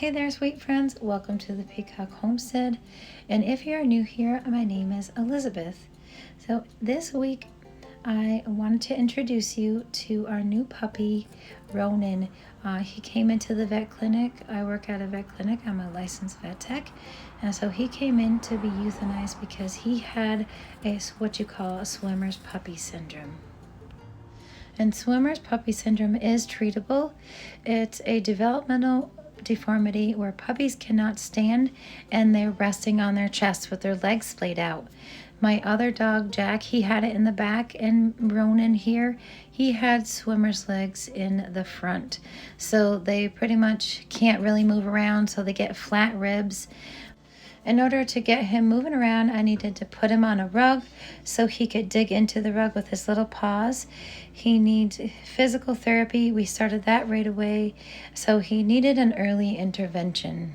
Hey there, sweet friends. Welcome to the Peacock Homestead. And if you're new here, my name is Elizabeth. So this week, I wanted to introduce you to our new puppy, Ronan. He came into the vet clinic. I work at a vet clinic. I'm a licensed vet tech. And so he came in to be euthanized because he had what you call a swimmer's puppy syndrome. And swimmer's puppy syndrome is treatable. It's a developmental deformity where puppies cannot stand and they're resting on their chest with their legs splayed out. My other dog, Jack, he had it in the back, and Ronan here, he had swimmer's legs in the front. So they pretty much can't really move around, so they get flat ribs. In order to get him moving around, I needed to put him on a rug so he could dig into the rug with his little paws. He needs physical therapy. We started that right away, so he needed an early intervention.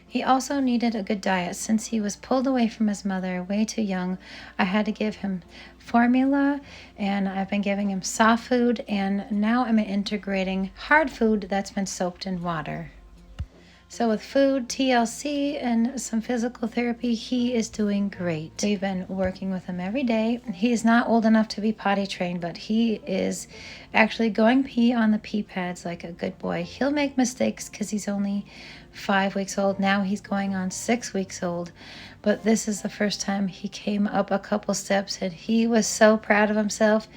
He also needed a good diet. Since he was pulled away from his mother way too young, I had to give him formula, and I've been giving him soft food, and now I'm integrating hard food that's been soaked in water. So with food, TLC, and some physical therapy, he is doing great. We've been working with him every day. He is not old enough to be potty trained, but he is actually going pee on the pee pads like a good boy. He'll make mistakes because he's only 5 weeks old. Now he's going on 6 weeks old. But this is the first time he came up a couple steps, and he was so proud of himself.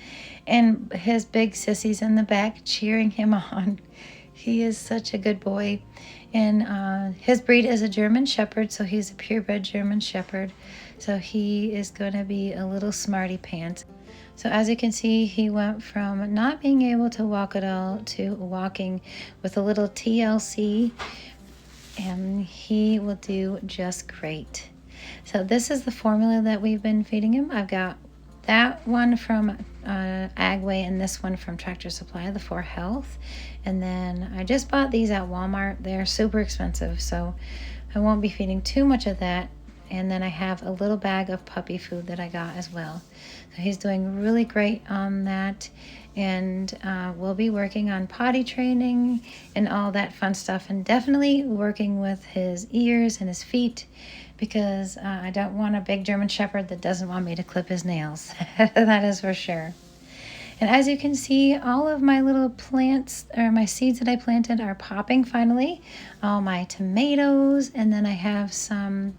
And his big sissies in the back cheering him on. He is such a good boy. And his breed is a German Shepherd, so he's a purebred German Shepherd. So he is going to be a little smarty pants. So as you can see, he went from not being able to walk at all to walking with a little TLC, and he will do just great. So this is the formula that we've been feeding him. I've got that one from Agway and this one from Tractor Supply, the 4Health. And then I just bought these at Walmart. They're super expensive, so I won't be feeding too much of that. And then I have a little bag of puppy food that I got as well. So he's doing really great on that. And we'll be working on potty training and all that fun stuff. And definitely working with his ears and his feet, because I don't want a big German Shepherd that doesn't want me to clip his nails. That is for sure. And as you can see, all of my little plants, or my seeds that I planted, are popping finally. All my tomatoes, and then I have some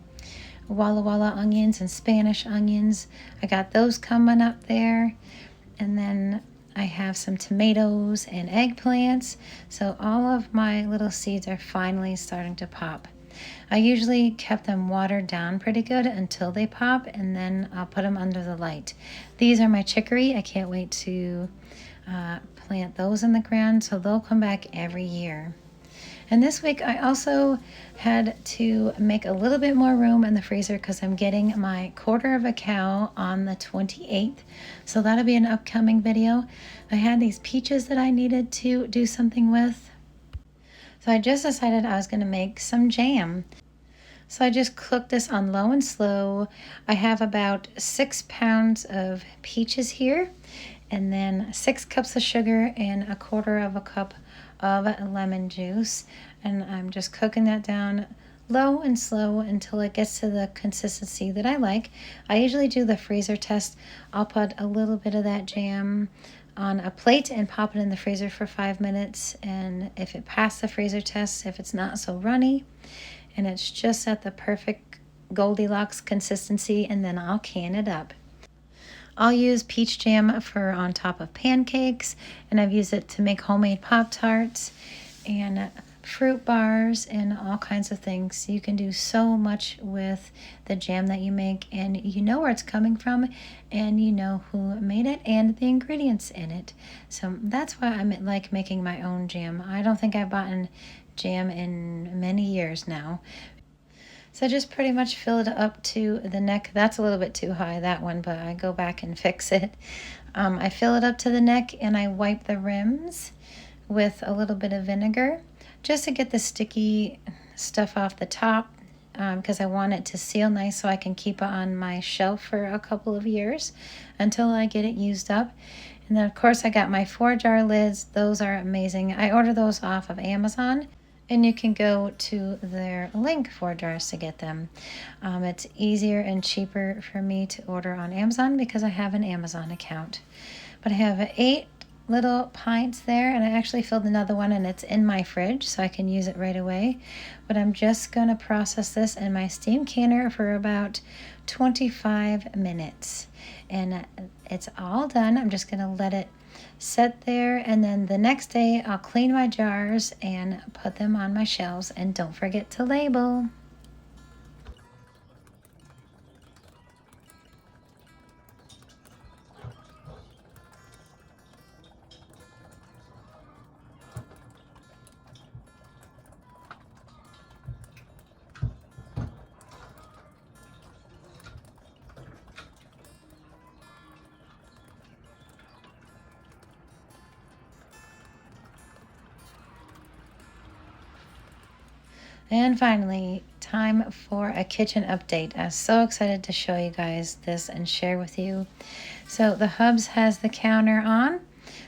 Walla Walla onions and Spanish onions. I got those coming up there. And then I have some tomatoes and eggplants. So all of my little seeds are finally starting to pop. I usually kept them watered down pretty good until they pop, and then I'll put them under the light. These are my chicory. I can't wait to plant those in the ground, so they'll come back every year. And this week I also had to make a little bit more room in the freezer because I'm getting my quarter of a cow on the 28th. So that'll be an upcoming video. I had these peaches that I needed to do something with. So I just decided I was going to make some jam. So I just cooked this on low and slow. I have about 6 pounds of peaches here, and then 6 cups of sugar and a quarter of a cup of lemon juice. And I'm just cooking that down low and slow until it gets to the consistency that I like. I usually do the freezer test. I'll put a little bit of that jam on a plate and pop it in the freezer for 5 minutes. And if it passed the freezer test, if it's not so runny and it's just at the perfect Goldilocks consistency, and then I'll can it up. I'll use peach jam for on top of pancakes, and I've used it to make homemade Pop-Tarts and fruit bars and all kinds of things. You can do so much with the jam that you make, and you know where it's coming from, and you know who made it and the ingredients in it. So that's why I like making my own jam. I don't think I've bought jam in many years now. So I just pretty much fill it up to the neck. That's a little bit too high, that one, but I go back and fix it. I fill it up to the neck, and I wipe the rims with a little bit of vinegar just to get the sticky stuff off the top, because I want it to seal nice so I can keep it on my shelf for a couple of years until I get it used up. And then of course I got my 4-jar lids. Those are amazing. I ordered those off of Amazon, and you can go to their link for jars to get them. It's easier and cheaper for me to order on Amazon because I have an Amazon account. But I have 8 little pints there, and I actually filled another one, and it's in my fridge so I can use it right away. But I'm just going to process this in my steam canner for about 25 minutes, and it's all done. I'm just going to let it set there, and then the next day I'll clean my jars and put them on my shelves, and don't forget to label. And finally, time for a kitchen update. I'm so excited to show you guys this and share with you. So the hubs has the counter on.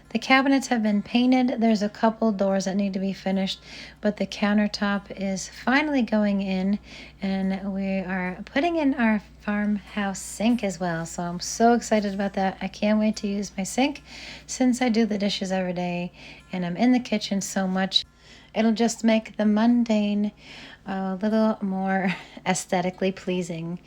The cabinets have been painted. There's a couple doors that need to be finished, but the countertop is finally going in, and we are putting in our farmhouse sink as well. So I'm so excited about that. I can't wait to use my sink since I do the dishes every day and I'm in the kitchen so much. It'll just make the mundane a little more aesthetically pleasing.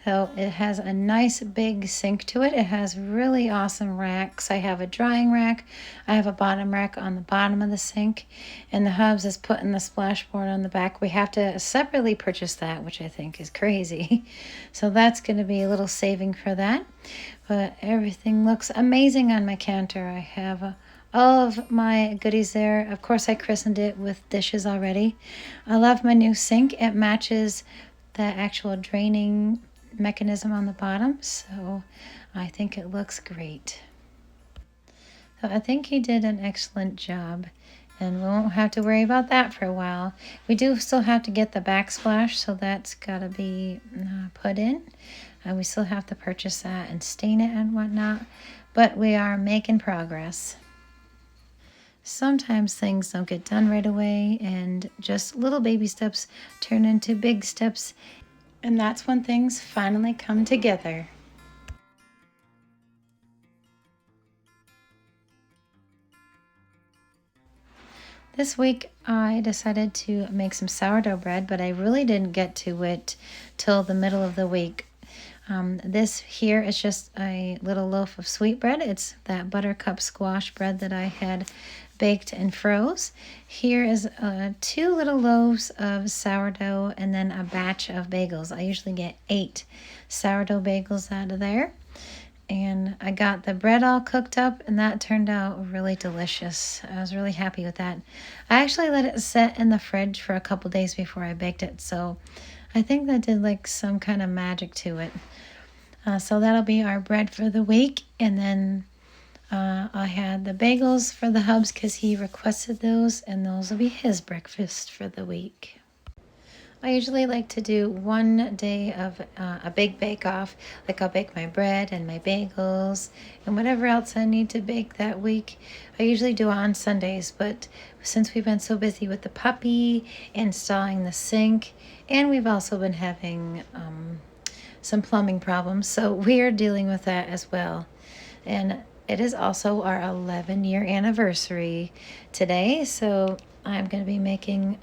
So it has a nice big sink to it. It has really awesome racks. I have a drying rack. I have a bottom rack on the bottom of the sink. And the hubs is putting the splashboard on the back. We have to separately purchase that, which I think is crazy. So that's going to be a little saving for that. But everything looks amazing on my counter. I have all of my goodies there. Of course, I christened it with dishes already. I love my new sink. It matches the actual draining mechanism on the bottom, so I think it looks great. So I think he did an excellent job, and we won't have to worry about that for a while. We do still have to get the backsplash, so that's got to be put in. We still have to purchase that and stain it and whatnot, but we are making progress. Sometimes things don't get done right away, and just little baby steps turn into big steps, and that's when things finally come together. This week I decided to make some sourdough bread, but I really didn't get to it till the middle of the week. This here is just a little loaf of sweetbread. It's that buttercup squash bread that I had baked and froze. Here is 2 little loaves of sourdough and then a batch of bagels. I usually get 8 sourdough bagels out of there. And I got the bread all cooked up, and that turned out really delicious. I was really happy with that. I actually let it set in the fridge for a couple days before I baked it, so I think that did like some kind of magic to it. So that'll be our bread for the week. And then I had the bagels for the hubs because he requested those, and those will be his breakfast for the week. I usually like to do one day of a big bake-off. Like I'll bake my bread and my bagels and whatever else I need to bake that week. I usually do it on Sundays, but since we've been so busy with the puppy, installing the sink, and we've also been having some plumbing problems, so we are dealing with that as well. And it is also our 11-year anniversary today, so I'm going to be making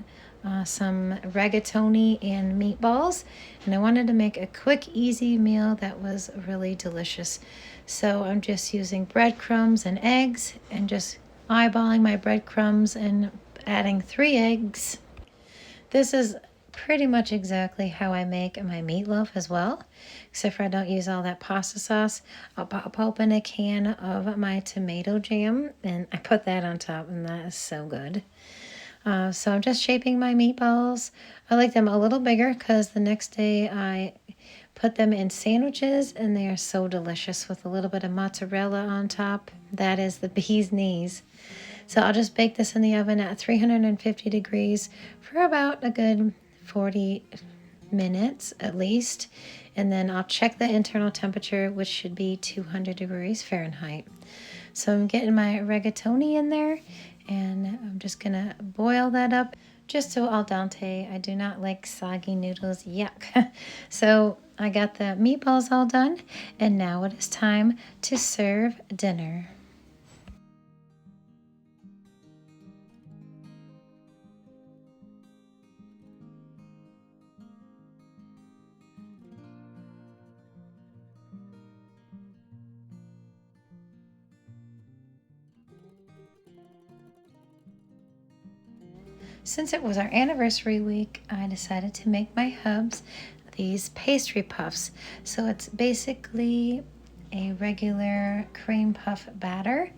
some rigatoni and meatballs, and I wanted to make a quick, easy meal that was really delicious. So I'm just using breadcrumbs and eggs, and just eyeballing my breadcrumbs and adding 3 eggs. This is pretty much exactly how I make my meatloaf as well, except for I don't use all that pasta sauce. I'll pop open a can of my tomato jam, and I put that on top, and that is so good. So I'm just shaping my meatballs. I like them a little bigger because the next day I put them in sandwiches, and they are so delicious with a little bit of mozzarella on top. That is the bee's knees. So I'll just bake this in the oven at 350 degrees for about a good 40 minutes at least. And then I'll check the internal temperature, which should be 200 degrees Fahrenheit. So I'm getting my rigatoni in there, and I'm just gonna boil that up just so al dente. I do not like soggy noodles. Yuck. So I got the meatballs all done, and now it is time to serve dinner. Since it was our anniversary week, I decided to make my hubs these pastry puffs. So it's basically a regular cream puff batter,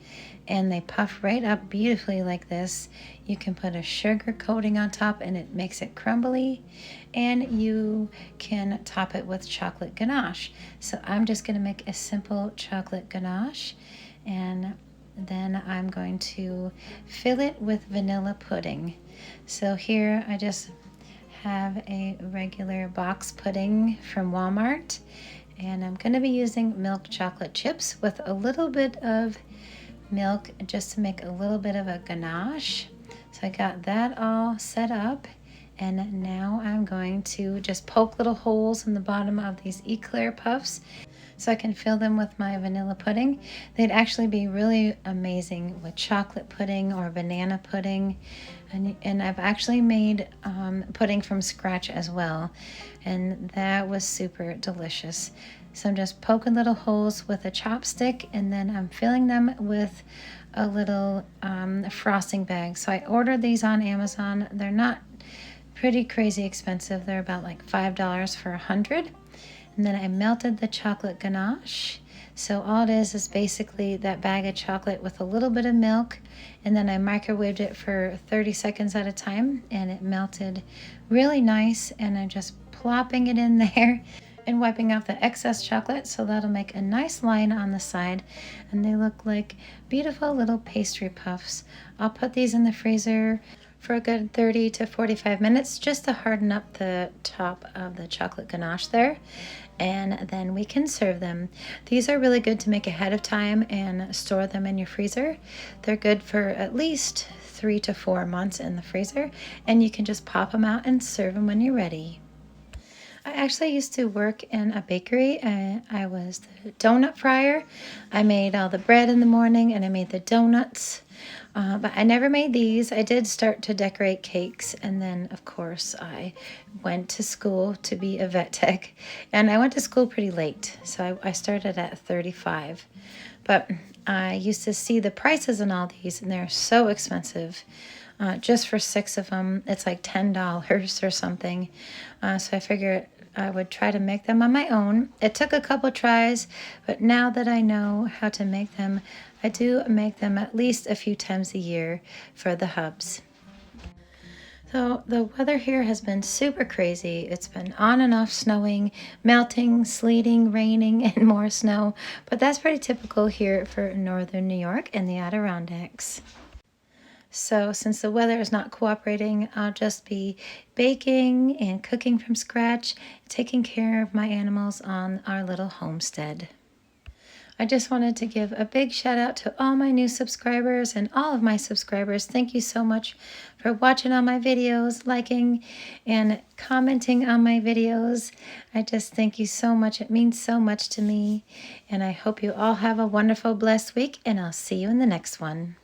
and they puff right up beautifully like this. You can put a sugar coating on top and it makes it crumbly, and you can top it with chocolate ganache. So I'm just going to make a simple chocolate ganache, and then I'm going to fill it with vanilla pudding. So here I just have a regular box pudding from Walmart, and I'm going to be using milk chocolate chips with a little bit of milk just to make a little bit of a ganache. So I got that all set up, and now I'm going to just poke little holes in the bottom of these eclair puffs so I can fill them with my vanilla pudding. They'd actually be really amazing with chocolate pudding or banana pudding. And I've actually made pudding from scratch as well, and that was super delicious. So I'm just poking little holes with a chopstick, and then I'm filling them with a little frosting bag. So I ordered these on Amazon. They're not pretty crazy expensive. They're about like $5 for 100. And then I melted the chocolate ganache. So all it is basically that bag of chocolate with a little bit of milk, and then I microwaved it for 30 seconds at a time, and it melted really nice, and I'm just plopping it in there and wiping off the excess chocolate, so that'll make a nice line on the side, and they look like beautiful little pastry puffs. I'll put these in the freezer for a good 30 to 45 minutes just to harden up the top of the chocolate ganache there, and then we can serve them. These are really good to make ahead of time and store them in your freezer. They're good for at least 3 to 4 months in the freezer, and you can just pop them out and serve them when you're ready. I actually used to work in a bakery, and I was the donut fryer. I made all the bread in the morning, and I made the donuts. But I never made these. I did start to decorate cakes, and then of course I went to school to be a vet tech, and I went to school pretty late, so I started at 35. But I used to see the prices on all these, and they're so expensive. Just for 6 of them, it's like $10 or something. So I figured I would try to make them on my own. It took a couple tries, but now that I know how to make them, I do make them at least a few times a year for the hubs. So the weather here has been super crazy. It's been on and off snowing, melting, sleeting, raining, and more snow. But that's pretty typical here for northern New York and the Adirondacks. So since the weather is not cooperating, I'll just be baking and cooking from scratch, taking care of my animals on our little homestead. I just wanted to give a big shout out to all my new subscribers and all of my subscribers. Thank you so much for watching all my videos, liking and commenting on my videos. I just thank you so much. It means so much to me. And I hope you all have a wonderful, blessed week, and I'll see you in the next one.